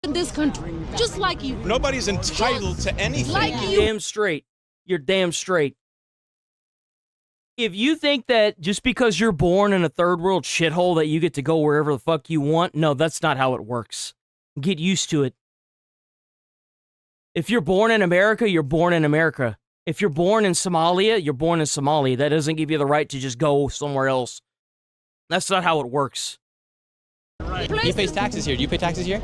in this country, just like you. Nobody's entitled to anything. Like you. Damn straight. You're damn straight. If you think that just because you're born in a third world shithole that you get to go wherever the fuck you want, no, that's not how it works. Get used to it. If you're born in America, you're born in America. If you're born in Somalia, you're born in Somalia. That doesn't give you the right to just go somewhere else. That's not how it works. He pays taxes here. Do you pay taxes here?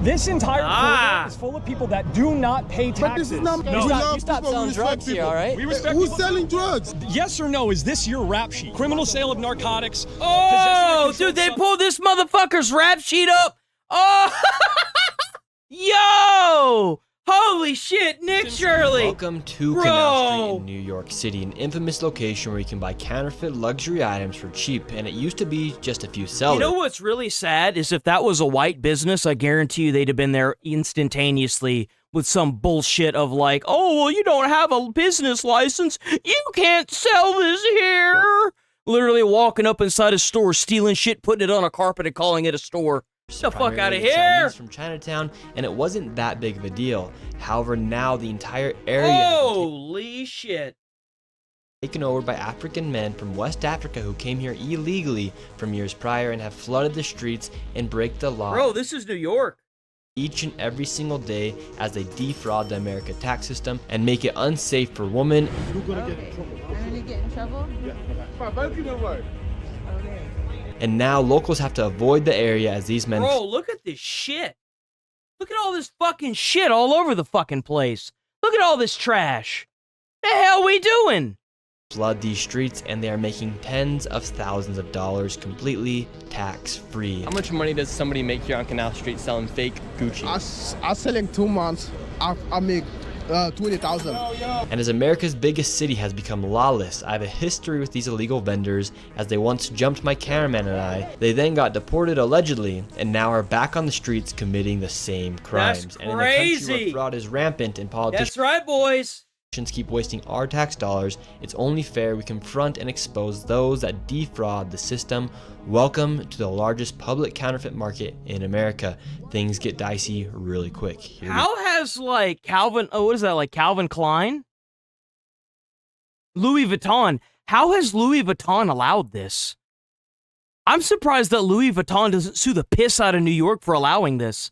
This entire corridor is full of people that do not pay taxes. You stop selling drugs here, all right? We respect Who's selling drugs? Yes or no, is this your rap sheet? Criminal sale of narcotics. Oh, dude, they pulled this motherfucker's rap sheet up. Oh, yo! Holy shit, Nick Shirley! Welcome to Canal Street in New York City, an infamous location where you can buy counterfeit luxury items for cheap, and it used to be just a few sellers. You know what's really sad is if that was a white business, I guarantee you they'd have been there instantaneously with some bullshit of like, oh, well, you don't have a business license, you can't sell this here. Literally walking up inside a store, stealing shit, putting it on a carpet and calling it a store. Get the fuck out of here! Chinese from Chinatown, and it wasn't that big of a deal. However, now the entire area holy shit, taken over by African men from West Africa who came here illegally from years prior and have flooded the streets and break the law. Bro, this is New York. Each and every single day as they defraud the American tax system and make it unsafe for women. You're gonna get in trouble. I'm gonna get in trouble? Yeah. And now locals have to avoid the area as these men. Bro, look at this shit. Look at all this fucking shit all over the fucking place. Look at all this trash. The hell we doing? Flood these streets, and they are making tens of thousands of dollars completely tax-free. How much money does somebody make here on Canal Street selling fake Gucci? I sell in 2 months. I make 20,000. And as America's biggest city has become lawless, I have a history with these illegal vendors, as they once jumped my cameraman and I. They then got deported allegedly, and now are back on the streets committing the same crimes. That's and in a country crazy. where fraud is rampant and politicians That's right, boys. keep wasting our tax dollars, it's only fair we confront and expose those that defraud the system. Welcome to the largest public counterfeit market in America. Things get dicey really quick. How has, like, Calvin, what is that, like Calvin Klein? Louis Vuitton. How has Louis Vuitton allowed this? I'm surprised that Louis Vuitton doesn't sue the piss out of New York for allowing this.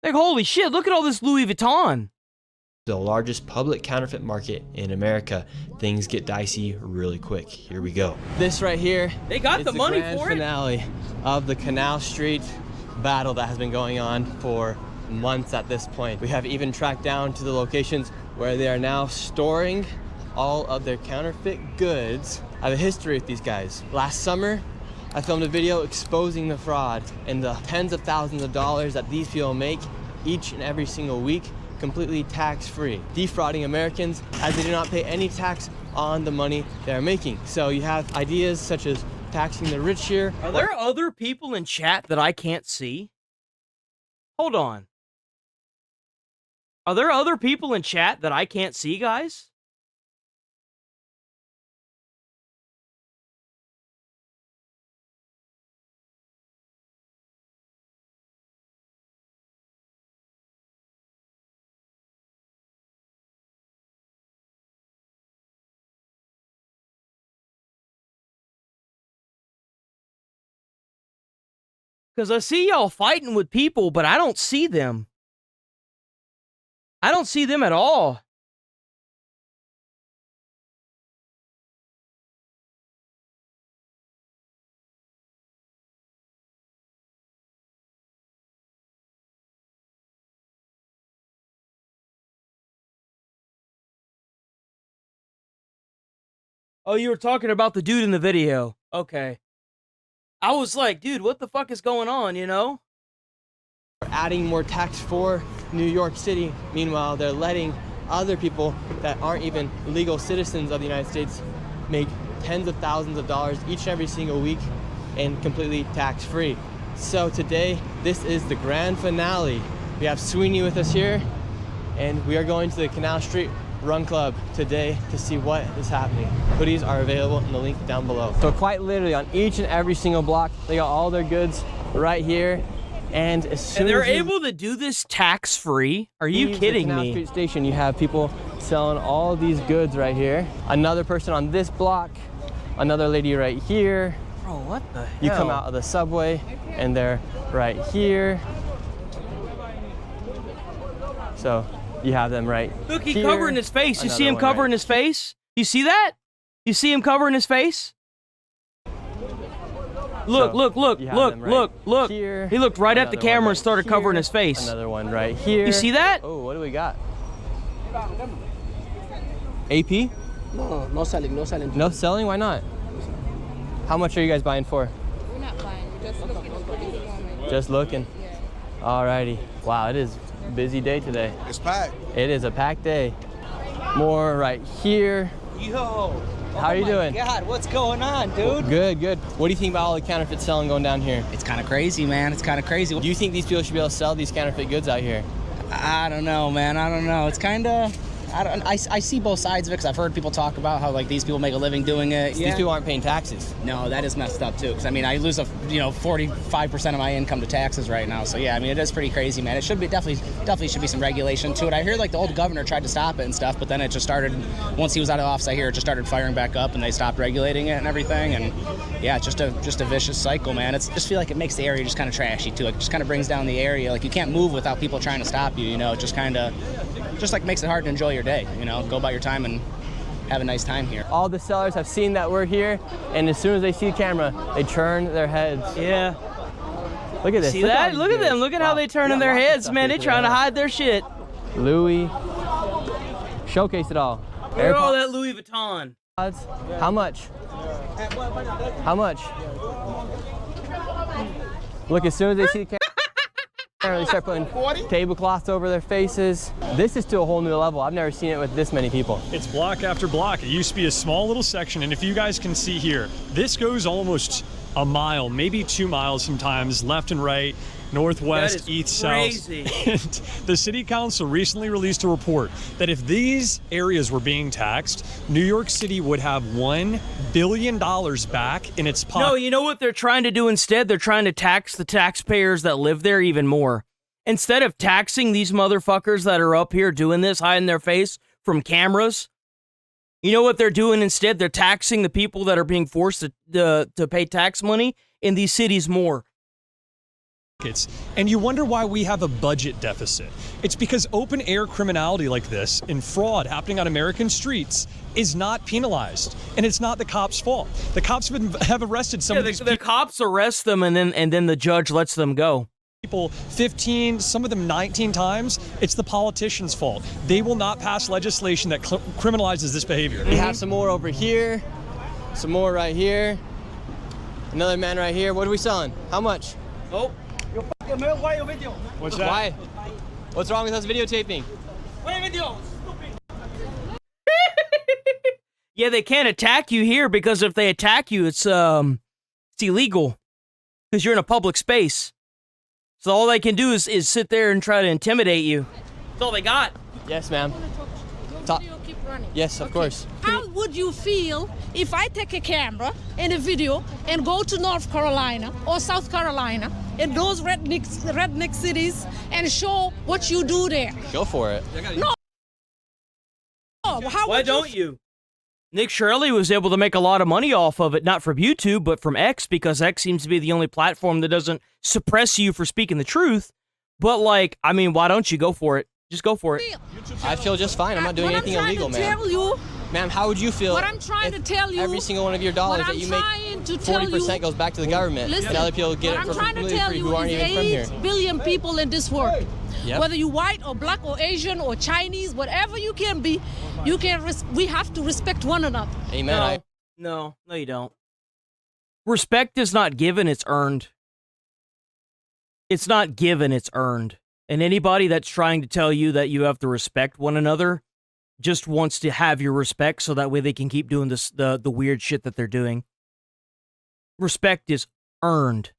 Like, holy shit, look at all this Louis Vuitton. The largest public counterfeit market in America. Things get dicey really quick. Here we go. This right here, They got the money grand for it. finale of the Canal Street battle that has been going on for months at this point. We have even tracked down to the locations where they are now storing all of their counterfeit goods. I have a history with these guys. Last summer, I filmed a video exposing the fraud and the tens of thousands of dollars that these people make each and every single week, completely tax-free, defrauding Americans as they do not pay any tax on the money they're making. So you have ideas such as taxing the rich here. Are there other people in chat that I can't see? Hold on. Are there other people in chat that I can't see, guys? Because I see y'all fighting with people, but I don't see them. I don't see them at all. Oh, you were talking about the dude in the video. Okay. I was like, dude, what the fuck is going on, you know? Adding more tax for New York City. Meanwhile, they're letting other people that aren't even legal citizens of the United States make tens of thousands of dollars each and every single week and completely tax-free. So today, this is the grand finale. We have Sweeney with us here, and we are going to the Canal Street Run Club today to see what is happening. Hoodies are available in the link down below. So quite literally on each and every single block, they got all their goods right here. And as soon And they're as you able to do this tax-free? Are you leave the kidding Canal me? Street station, you have people selling all these goods right here. Another person on this block, another lady right here. Bro, what the hell? You come out of the subway and they're right here. So you have them right Look, he's here. covering his face. You see Another him one covering right his face? You see that? You see him covering his face? Look, So, look, you have look, them right look, look. here. He looked right at the Another one camera right and started covering here. his face. Another one right here. You see that? Oh, what do we got? AP? No, no selling, no selling. No selling? Why not? How much are you guys buying for? We're not buying. We're just looking for this moment. Just looking. Alrighty. Wow, it is a busy day today. It's packed. It is a packed day. More right here. Yo. How are you doing? God, what's going on, dude? Good, good. What do you think about all the counterfeit selling going down here? It's kind of crazy, man. It's kind of crazy. Do you think these people should be able to sell these counterfeit goods out here? I don't know, man. I don't know. It's kind of... I see both sides of it because I've heard people talk about how like these people make a living doing it. These people aren't paying taxes. No, that is messed up too. Because I mean, I lose 45% of my income to taxes right now. So yeah, I mean, it is pretty crazy, man. It should be definitely should be some regulation to it. I hear like the old governor tried to stop it and stuff, but then it just started. Once he was out of office, I hear it just started firing back up, and they stopped regulating it and everything. And yeah, it's just a vicious cycle, man. I just feel like it makes the area just kind of trashy too. It just kind of brings down the area. Like you can't move without people trying to stop you. You know, it just kind of like makes it hard to enjoy your day. You know, go about your time and have a nice time here. All the sellers have seen that we're here, and as soon as they see the camera, they turn their heads. Yeah. Look at this. See Look at all that? these Look at them. goods. Look at how Wow. they turning We got their lots of heads, stuff man. here They trying to today. hide their shit. Louis. Showcase it all. Look at all that Louis Vuitton. AirPods. How much? How much? Look, as soon as they see the camera, they start putting tablecloths over their faces. This is to a whole new level. I've never seen it with this many people. It's block after block. It used to be a small little section, and if you guys can see here, this goes almost a mile, maybe 2 miles sometimes, left and right, northwest, That is east, crazy. south. And the city council recently released a report that if these areas were being taxed, New York City would have $1 billion back in its pocket. No, you know what they're trying to do instead? They're trying to tax the taxpayers that live there even more. Instead of taxing these motherfuckers that are up here doing this, hiding their face from cameras, you know what they're doing instead? They're taxing the people that are being forced to pay tax money in these cities more. And you wonder why we have a budget deficit. It's because open air criminality like this and fraud happening on American streets is not penalized, and it's not the cops' fault. The cops have arrested some of these The cops arrest them, and then the judge lets them go. people 15, some of them 19 times. It's the politicians' fault. They will not pass legislation that criminalizes this behavior. We have some more over here, some more right here, another man right here. What are we selling? How much? Oh. What's that? Why? What's wrong with us videotaping? Yeah, they can't attack you here because if they attack you, it's illegal because you're in a public space. So all they can do is sit there and try to intimidate you. That's all they got. Yes, ma'am. Video keep running. Yes, of course. How would you feel if I take a camera and a video and go to North Carolina or South Carolina in those redneck cities and show what you do there? Go for it. No. How Why would don't you? Nick Shirley was able to make a lot of money off of it, not from YouTube, but from X, because X seems to be the only platform that doesn't suppress you for speaking the truth. But, like, I mean, why don't you go for it? Just go for it. I feel just fine. I'm not doing anything illegal, What I'm trying to ma'am. tell you, Ma'am, how would you feel what I'm trying to if tell you, every single one of your dollars what that I'm you make, trying to tell 40% you, goes back to the government, listen, and other people get it what for I'm trying to completely tell free you who aren't is even from here? 8 billion people in this world. Yep. Whether you white or black or Asian or Chinese, whatever you can be, we have to respect one another. Amen. No, you don't. Respect is not given, it's earned. It's not given, it's earned. And anybody that's trying to tell you that you have to respect one another just wants to have your respect so that way they can keep doing the weird shit that they're doing. Respect is earned.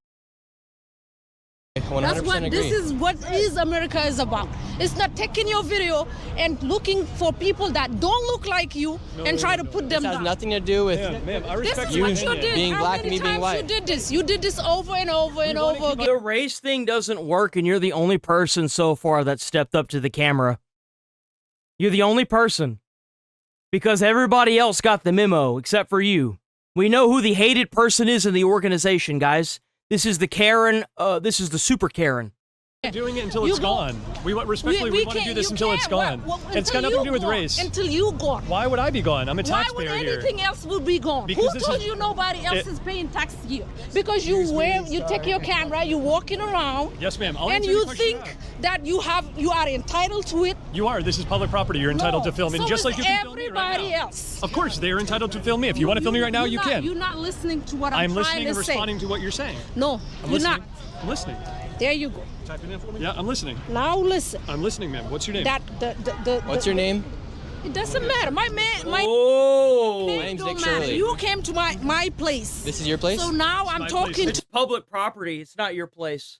100% That's what agree. this is. What is America is about? It's not taking your video and looking for people that don't look like you and try to put them This has down. nothing to do with Ma'am, I This respect is you. what you did. being How black many and me being times white. you did this? You did this over and over and over again. The race thing doesn't work, and you're the only person so far that stepped up to the camera. You're the only person. Because everybody else got the memo, except for you. We know who the hated person is in the organization, guys. This is the Karen, this is the super Karen. Doing it until You it's go- gone. Respectfully, we want to do this until it's gone. It's got nothing to do with race. Until you gone. Why would I be gone? I'm a Why taxpayer would here. anything else would be gone? Because Who this told is- you nobody else it- is paying taxes here? Because you take your camera, you're walking around, Yes, ma'am. I'll and answer your you question think now. that you are entitled to it. You are. This is public property. You're entitled No, to film, and so just is like you can film me right everybody now. else. Of course, they are entitled to film me. If you want to film me right now, you can. You're not listening to what I'm I'm listening trying and to say. responding to what you're saying. No, I'm you're listening. not. I'm listening. There you go. Type it in for me. Yeah, I'm listening. Now listen. I'm listening, ma'am. What's your name? What's your name? It doesn't matter. My Oh! name My name's don't Nick matter. Shirley. You came to my place. This is your place? So now I'm my talking place. It's to. public property. It's not your place.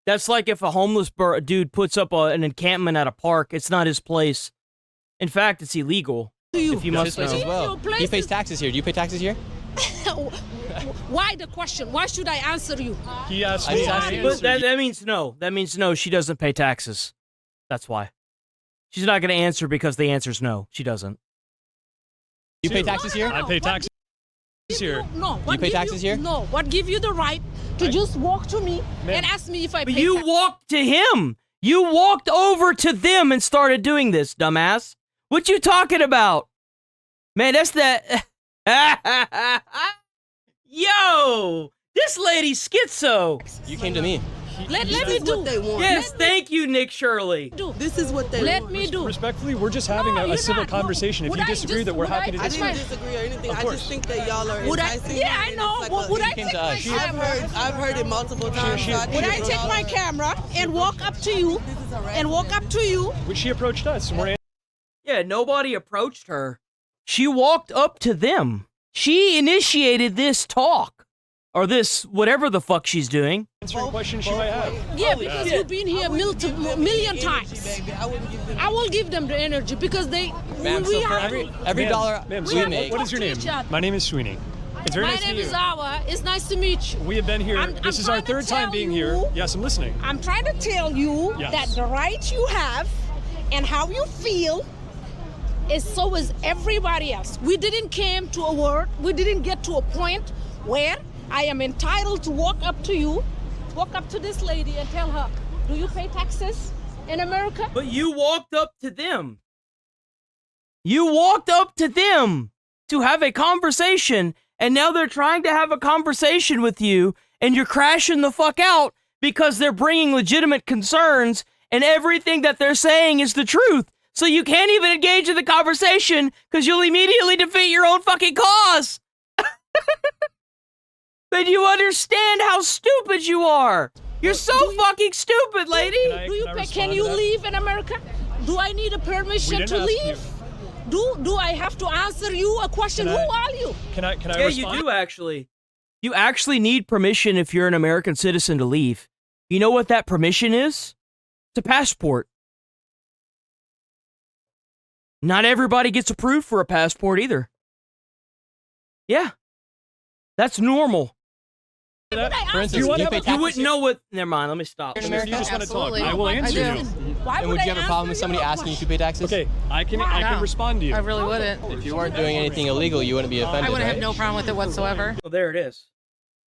That's like if a homeless dude puts up an encampment at a park. It's not his place. In fact, it's illegal. you. If you It's his must place as know. well. Your place He pays is- taxes here. Do you pay taxes here? Why the question? Why should I answer you? He asked I me. just asked I you. But that means no. That means no. She doesn't pay taxes. That's why. She's not going to answer because the answer's no. She doesn't. You pay taxes here? I pay taxes here. No. You What pay give taxes here? No. What give you the right to just walk to me Ma'am. and ask me if I But pay you taxes? walked to him. You walked over to them and started doing this, dumbass. What you talking about? Man, that's that. Yo, this lady's schizo. You came to me. Let me do. Yes, thank you, Nick Shirley. This is what they Let want. me do. Respectfully, we're just having No, a you're civil not. No. conversation. If Would you I disagree, just- that we're would I happy to I just- didn't disagree. disagree or anything. Of I course. just think that y'all are Would I? enticing Yeah, me, I and know. it's like a- Would I came take to my us. camera? I've heard it multiple times. so Would I take my camera and walk up to you and walk up to you? Which she approached us. And we're Yeah, nobody approached her. She walked up to them. She initiated this talk. Or this, whatever the fuck she's doing. answering questions she might have. Yeah, because you've been here million times. Baby, I wouldn't give them. I will give them the energy because they. Ma'am, we so for have every to- dollar Ma'am, we so make. what is your name? Talk to each other. My name is Sweeney. It's very My nice to name meet is you. Awa. It's nice to meet you. We have been here. I'm This is our trying to third time tell being you- here. Yes, I'm listening. I'm trying to tell you Yes. that the right you have and how you feel is so is everybody else. We didn't came to a word. We didn't get to a point where I am entitled to walk up to you, walk up to this lady and tell her, do you pay taxes in America? But you walked up to them. You walked up to them to have a conversation, and now they're trying to have a conversation with you, and you're crashing the fuck out because they're bringing legitimate concerns, and everything that they're saying is the truth. So you can't even engage in the conversation because you'll immediately defeat your own fucking cause. Then you understand how stupid you are. You're so fucking stupid, lady. Do you Can I pay, respond can to you that? leave in America? Do I need a We permission didn't to ask leave? Do I have to answer you a question? Can Who I- are you? Can I Yeah, respond? you do actually. You actually need permission if you're an American citizen to leave. You know what that permission is? It's a passport. Not everybody gets approved for a passport either. Yeah. That's normal. Would I For answer instance, You do want you to- pay You taxes wouldn't here? know what. Never mind, let me stop. In If America? you just want to talk, Absolutely. I will I answer do. you. Why And would would I you have a problem with answer somebody your asking you to question? pay taxes? Okay, I can No. respond to you. I really wouldn't. If you weren't doing anything illegal, you wouldn't be offended, I wouldn't right? have no problem with it whatsoever. Oh, there it is.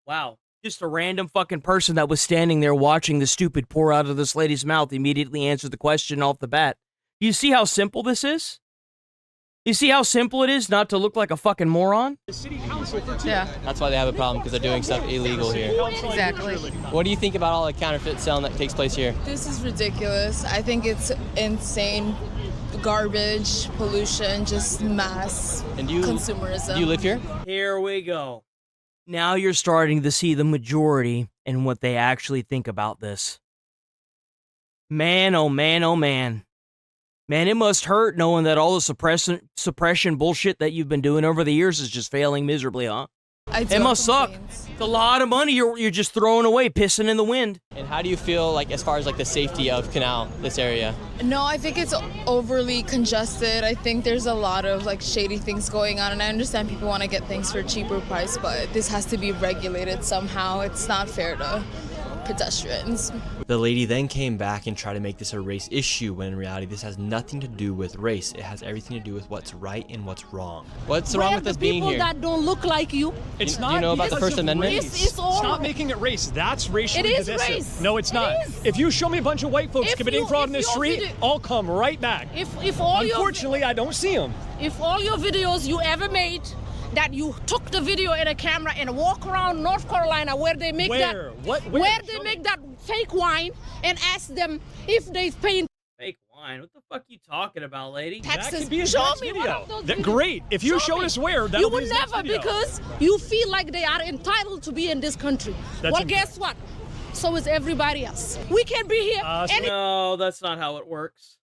Wow. Just a random fucking person that was standing there watching the stupid pour out of this lady's mouth immediately answered the question off the bat. You see how simple this is? You see how simple it is not to look like a fucking moron? Yeah, That's why they have a problem, because they're doing stuff illegal here. exactly. What do you think about all the counterfeit selling that takes place here? This is ridiculous. I think it's insane. Garbage, pollution, just mass And do you consumerism. do you live here? Here we go. Now you're starting to see the majority and what they actually think about this. Man, oh man, oh man. Man, it must hurt knowing that all the suppression bullshit that you've been doing over the years is just failing miserably, huh? I do It have must suck. complaints. It's a lot of money you're just throwing away, pissing in the wind. And how do you feel like as far as like the safety of Canal, this area? No, I think it's overly congested. I think there's a lot of like shady things going on, and I understand people want to get things for a cheaper price, but this has to be regulated somehow. It's not fair to pedestrians. The lady then came back and tried to make this a race issue, when in reality this has nothing to do with race. It has everything to do with what's right and what's wrong. What's wrong with us being people here? that don't look like you. It's Do not. you know about the because First of Amendment? race. It's all- not making it race. That's racially It is divisive. race. No, it's It not. is. If you show me a bunch of white folks If committing you- fraud in if the your street, video- I'll come right back. If all Unfortunately, I don't see them. if all your videos you ever made, that you took the video in a camera and walk around North Carolina where they make that Where they make that fake wine and ask them if they've paid Fake wine? What the fuck you talking about, lady? taxes. That could be a Show tax me one video. of those That- videos. great. If you Show showed me. us where, that'll you be would his next never video. because you feel like they are entitled to be in this country. That's well, incorrect. guess what? So is everybody else. We can be here No, that's not how it works.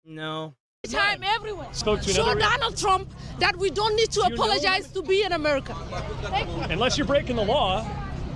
No. anytime, everywhere. Spoke to Show another- Donald Trump that we don't need to You know apologize to be in America. Thank you. Unless you're breaking the law.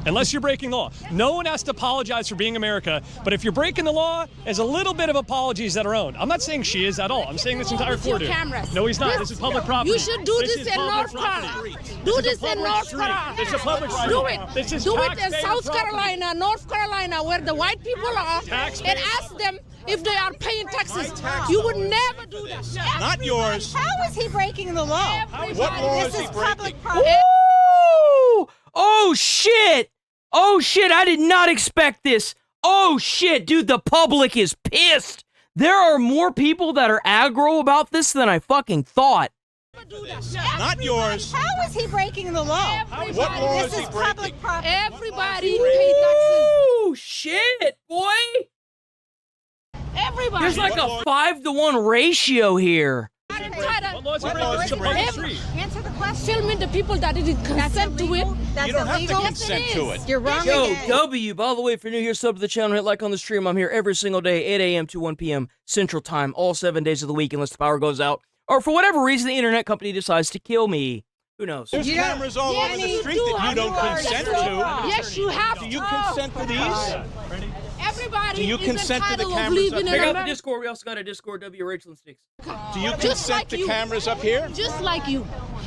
Unless you're breaking the law. No one has to apologize for being America, but if you're breaking the law, there's a little bit of apologies that are owed. I'm not saying she is at all. I'm saying this entire With your court. cameras. No, he's not. This is public property. You should do this is in public North property. Carolina. This Do is a this in public North street. Carolina. This is a public street. Do it. This is Do it in taxpayer South property. Carolina, North Carolina, where the white people are, Taxpayer and ask them if they are paying taxes. You would never do that. Not yours. How is he breaking the law? What law This is he is breaking? public property. Ooh! Oh shit! Oh shit, I did not expect this. Oh shit, dude, the public is pissed. There are more people that are aggro about this than I fucking thought. Not yours. How is he breaking the law? What law This is he is breaking? public property. Everybody pay taxes. Oh shit, boy! Everybody. There's like a 5-to-1 ratio here. What law is he breaking? It's a public street. Answer the question. Filming the people that didn't consent to it. That's You don't have to illegal. consent to it. You're wrong Yo, again. W, by the way, if you're new here, sub to the channel, hit like on the stream. I'm here every single day, 8 a.m. to 1 p.m. Central Time, all 7 days of the week, unless the power goes out. Or for whatever reason, the internet company decides to kill me. Who knows? There's cameras all over the street that you don't consent to. Yes, you have Do you consent to these? Everybody Do you is consent to the entitled of cameras living up in Check out the America. Discord. We also got a Discord, W, Rachel and Sticks. Do you Just consent like to you. cameras up here? Just like you.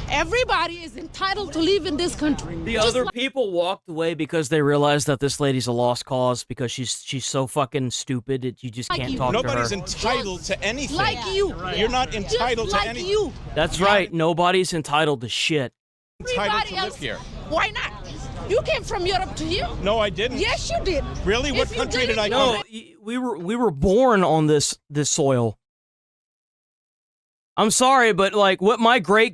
Everybody is entitled to live in this country. The Just other like- people walked away because they realized that this lady's a lost cause because she's so fucking stupid that you just Like can't you. talk Nobody's to her. entitled to anything. like you. You're not Just entitled to like anything. you. That's right. Nobody's entitled to shit. Entitled Everybody to live else. here. Why not? You came from Europe to here. No, I didn't. Yes, you did. Really? What If you country did I didn't, come No, from? we were born on this soil. I'm sorry, but like what my great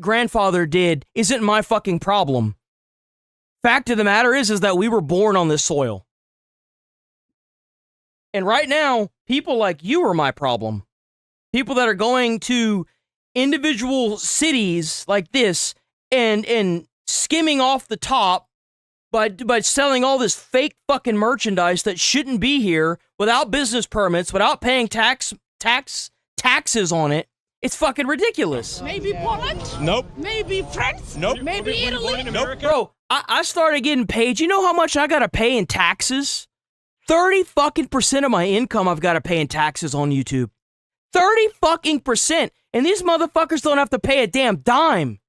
grandfather did isn't my fucking problem. Fact of the matter is that we were born on this soil. And right now, people like you are my problem. People that are going to individual cities like this and skimming off the top by selling all this fake fucking merchandise that shouldn't be here without business permits, without paying taxes on it. It's fucking ridiculous. Maybe Poland. Nope. Maybe France. Nope. Maybe Were you born Italy. in America? Bro, I started getting paid. You know how much I gotta pay in taxes? 30% of my income I've gotta pay in taxes on YouTube. 30%. And these motherfuckers don't have to pay a damn dime.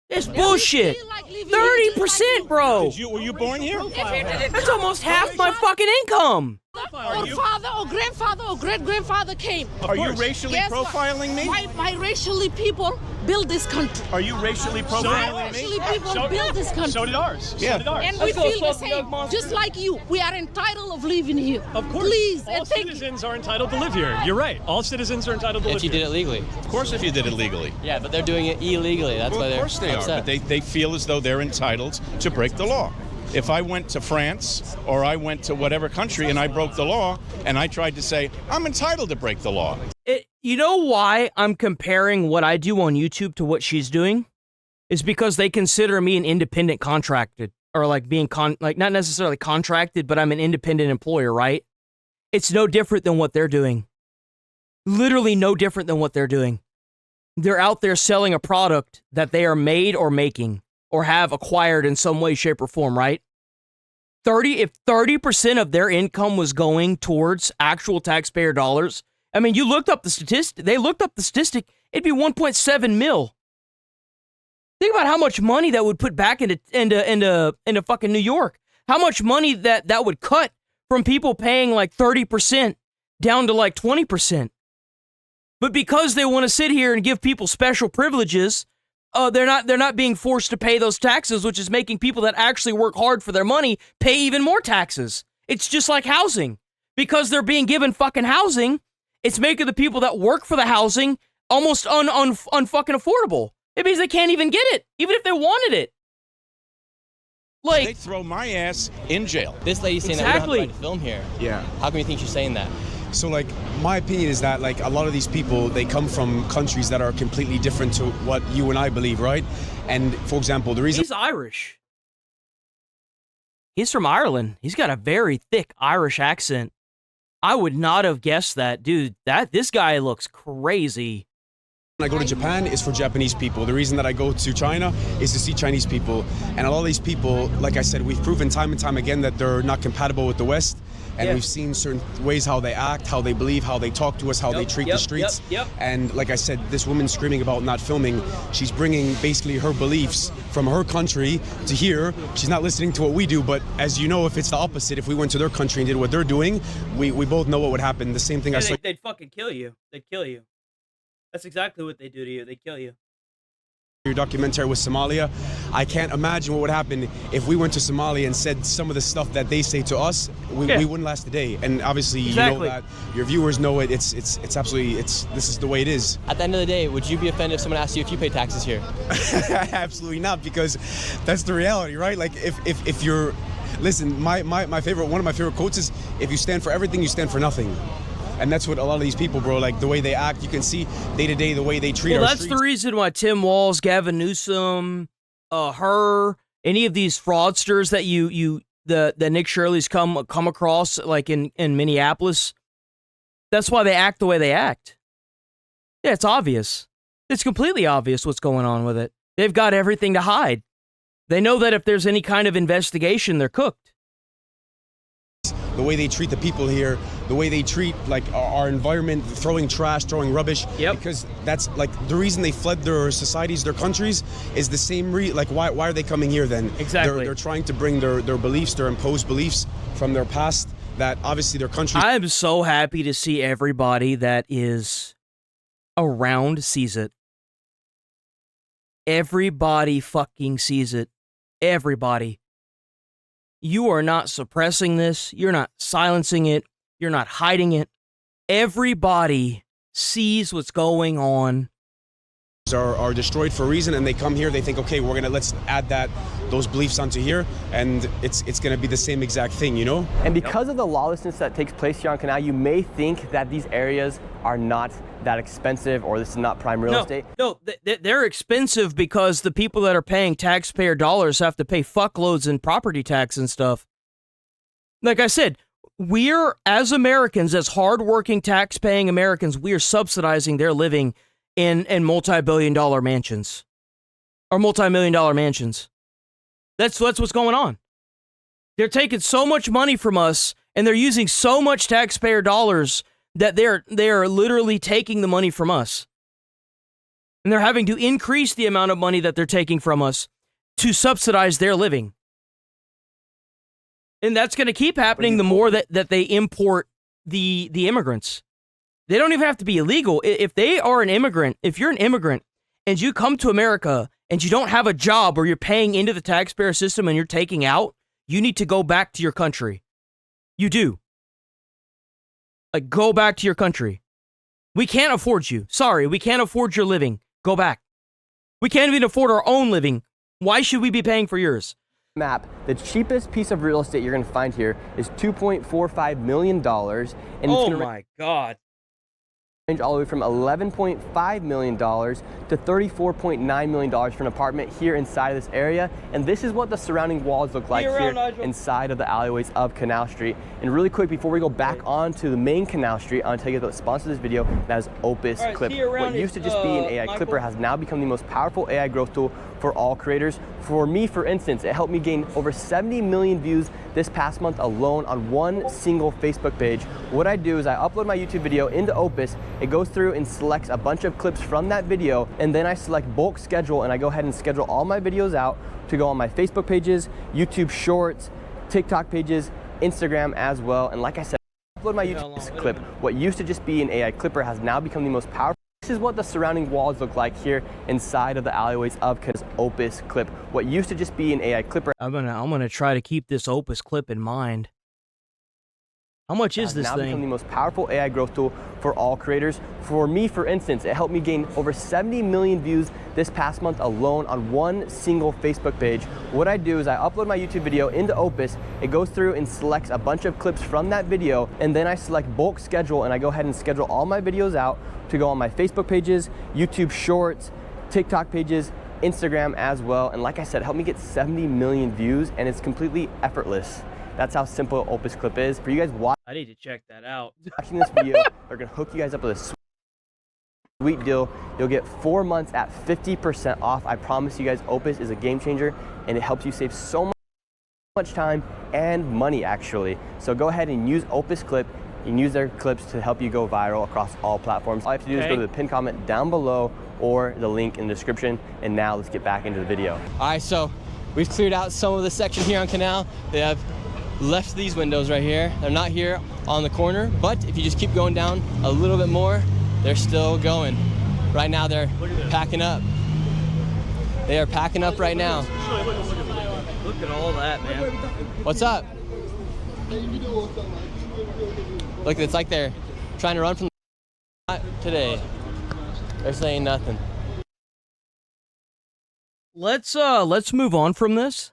It's bullshit. 30%, bro. Were you born here? That's almost half my fucking income. Or father or grandfather or great-grandfather came. Are you racially Guess what? profiling me? My racially people build this country. Are you racially My profiling me? racially people build this country. So did ours. Yeah. So did ours. And we feel the same, just like you. We are entitled of living here. Of course. Please, All and thank you. citizens are entitled to live here. You're right. All citizens are entitled to live If you here. did it legally. Of course, if you did it legally. Yeah, but they're doing it illegally. That's Well, why of they're course they are, upset. but they feel as though they're entitled to break the law. If I went to France or I went to whatever country and I broke the law and I tried to say, I'm entitled to break the law. You know why I'm comparing what I do on YouTube to what she's doing? Is because they consider me an independent contracted, or like being not necessarily contracted, but I'm an independent employer, right? It's no different than what they're doing. Literally no different than what they're doing. They're out there selling a product that they are made or making or have acquired in some way, shape, or form, right? If 30% of their income was going towards actual taxpayer dollars, I mean, you looked up the statistic. They looked up the statistic. It'd be 1.7 mil. Think about how much money that would put back into fucking New York. How much money that would cut from people paying like 30% down to like 20%. But because they want to sit here and give people special privileges, they're not being forced to pay those taxes, which is making people that actually work hard for their money pay even more taxes. It's just like housing. Because they're being given fucking housing, it's making the people that work for the housing almost unfucking affordable. It means they can't even get it, even if they wanted it. Like, they throw my ass in jail. This lady's saying that we don't have the right to film here. Yeah. How come you think she's saying that? So, like, my opinion is that, like, a lot of these people, they come from countries that are completely different to what you and I believe, right? And, for example, the reason... He's Irish. He's from Ireland. He's got a very thick Irish accent. I would not have guessed that. Dude, this guy looks crazy. When I go to Japan, it's for Japanese people. The reason that I go to China is to see Chinese people. And a lot of these people, like I said, we've proven time and time again that they're not compatible with the West. And we've seen certain ways how they act, how they believe, how they talk to us, how they treat the streets. And like I said, this woman screaming about not filming, she's bringing basically her beliefs from her country to here. She's not listening to what we do, but as you know, if it's the opposite, if we went to their country and did what they're doing, we both know what would happen. The same thing I saw. They'd fucking kill you. They'd kill you. That's exactly what they do to you. They kill you. Your documentary with Somalia, I can't imagine what would happen if we went to Somalia and said some of the stuff that they say to us. We wouldn't last a day. And obviously, you know that. Your viewers know it. It's absolutely, this is the way it is. At the end of the day, would you be offended if someone asked you if you pay taxes here? Absolutely not, because that's the reality, right? Like, if you're, listen, one of my favorite quotes is, if you stand for everything, you stand for nothing. And that's what a lot of these people, bro, like the way they act, you can see day to day the way they treat our streets. Well, that's the reason why Tim Walz, Gavin Newsom, any of these fraudsters that the Nick Shirley's come across, like in Minneapolis, that's why they act the way they act. Yeah, it's obvious. It's completely obvious what's going on with it. They've got everything to hide. They know that if there's any kind of investigation, they're cooked. The way they treat the people here, the way they treat like our environment, throwing trash, throwing rubbish. Because that's like the reason they fled their societies, their countries, is the same like why are they coming here then? Exactly. They're trying to bring their beliefs, their imposed beliefs from their past that obviously their country. I'm so happy to see everybody that is around sees it. Everybody fucking sees it. Everybody. You are not suppressing this. You're not silencing it. You're not hiding it. Everybody sees what's going on. Are destroyed for a reason, and they come here, they think, okay, let's add those beliefs onto here, and it's gonna be the same exact thing, you know? And because of the lawlessness that takes place here on Canal, you may think that these areas are not that expensive, or this is not prime real estate. No, they're expensive because the people that are paying taxpayer dollars have to pay fuckloads in property tax and stuff. Like I said, we're, as Americans, as hardworking tax-paying Americans, we are subsidizing their living in multi-billion-dollar mansions. Or multi-million-dollar mansions. That's what's going on. They're taking so much money from us, and they're using so much taxpayer dollars that they're literally taking the money from us. And they're having to increase the amount of money that they're taking from us to subsidize their living. And that's going to keep happening the more that they import the immigrants. They don't even have to be illegal. If they are an immigrant, if you're an immigrant and you come to America and you don't have a job or you're paying into the taxpayer system and you're taking out, you need to go back to your country. You do. Like, go back to your country. We can't afford you. Sorry, we can't afford your living. Go back. We can't even afford our own living. Why should we be paying for yours? Map, the cheapest piece of real estate you're going to find here is $2.45 million. And oh my God. range all the way from $11.5 million to $34.9 million for an apartment here inside of this area. And this is what the surrounding walls look like here inside of the alleyways of Canal Street. And really quick, before we go back onto the main Canal Street, I want to tell you about the sponsor of this video. That is Opus Clip. What used to just be an AI clipper has now become the most powerful AI growth tool for all creators. For me, for instance, it helped me gain over 70 million views this past month alone on one single Facebook page. What I do is I upload my YouTube video into Opus. It goes through and selects a bunch of clips from that video, and then I select bulk schedule, and I go ahead and schedule all my videos out to go on my Facebook pages, YouTube Shorts, TikTok pages, Instagram as well. And like I said, I upload my YouTube clip. What used to just be an AI clipper has now become the most powerful. This is what the surrounding walls look like here inside of the alleyways of Opus Clip. What used to just be an AI clipper. I'm gonna try to keep this Opus Clip in mind. How much is this now thing? Become the most powerful AI growth tool for all creators. For me, for instance, it helped me gain over 70 million views this past month alone on one single Facebook page. What I do is I upload my YouTube video into Opus. It goes through and selects a bunch of clips from that video, and then I select bulk schedule, and I go ahead and schedule all my videos out to go on my Facebook pages, YouTube Shorts, TikTok pages, Instagram as well. And like I said, it helped me get 70 million views, and it's completely effortless. That's how simple Opus Clip is. For you guys I need to check that out. watching this video, they're gonna hook you guys up with a sweet deal. You'll get 4 months at 50% off. I promise you guys, Opus is a game changer, and it helps you save so much time and money actually. So go ahead and use Opus Clip and use their clips to help you go viral across all platforms. All you have to do is go to the pinned comment down below or the link in the description. And now let's get back into the video. All right, so we've cleared out some of the section here on Canal. They have left these windows right here. They're not here on the corner, but if you just keep going down a little bit more, they're still going. Right now they're packing up. They are packing up right now. Look at all that, man. What's up? Look, it's like they're trying to run from the today. They're saying nothing. Let's move on from this.